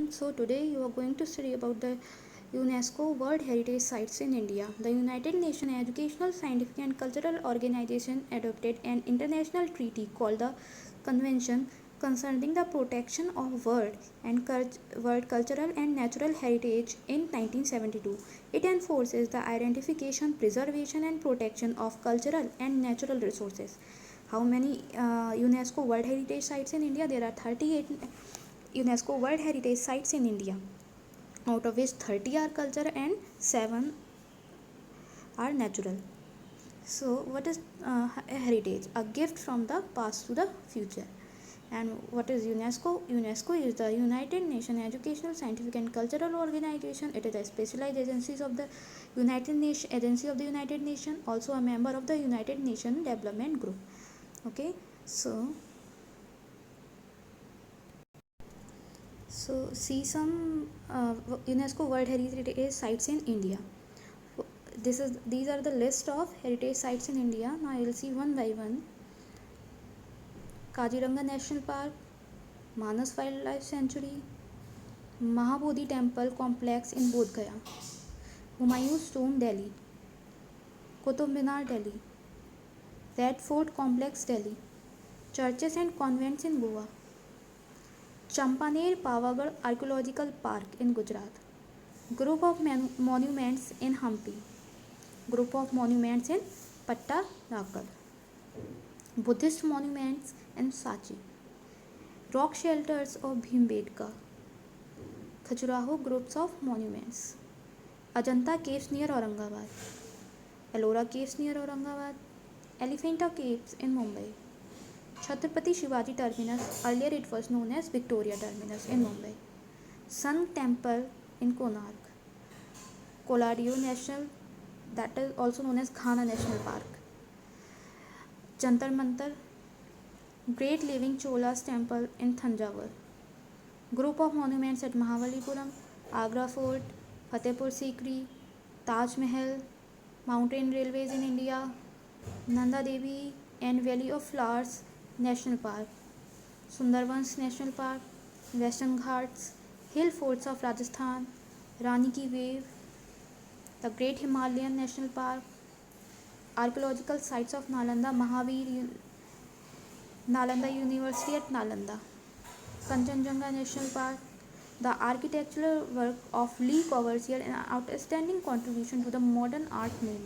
everyone. So today you are going to study about the UNESCO World Heritage Sites in India. The United Nations Educational, Scientific and Cultural Organization adopted an international treaty called the Convention concerning the protection of world cultural and natural heritage in 1972. It enforces the identification, preservation and protection of cultural and natural resources. How many UNESCO World Heritage Sites in India? There are 38 UNESCO World Heritage Sites in India, out of which 30 are culture and 7 are natural. So, what is heritage? A gift from the past to the future. And what is UNESCO? UNESCO is the United Nations Educational, Scientific and Cultural Organization. It is a specialized agency of the United Nations, also a member of the United Nations Development Group. Okay, so see some UNESCO World Heritage Sites in India. These are the list of heritage sites in India. Now I will see one by one. Kaziranga National Park, Manas Wildlife Sanctuary, Mahabodhi Temple Complex in Bodh Gaya, Humayun's Tomb Delhi, Qutub Minar Delhi, Red Fort Complex Delhi, churches and convents in Goa, Champaner Pavagadh Archaeological Park in Gujarat, group of monuments in Hampi, group of monuments in Pattadakal, Buddhist monuments in Sanchi, rock shelters of Bhimbetka, Khajuraho groups of monuments, Ajanta caves near Aurangabad, Ellora caves near Aurangabad, Elephanta caves in Mumbai, Chhatrapati Shivaji Terminus, earlier it was known as Victoria Terminus in Mumbai, Sun Temple in Konark, Kolardio National, that is also known as Ghana National Park, Jantar Mantar, Great Living Cholas Temple in Thanjavur, group of monuments at Mahabalipuram, Agra Fort, Fatehpur Sikri, Taj Mahal, mountain railways in India, Nanda Devi and Valley of Flowers National Park, Sundarbans National Park, Western Ghats, hill forts of Rajasthan, Rani Ki Wave, the Great Himalayan National Park, archaeological sites of Nalanda, Nalanda University at Nalanda, Kanchenjunga National Park. The architectural work of Lee Corbusier, an outstanding contribution to the modern art movement.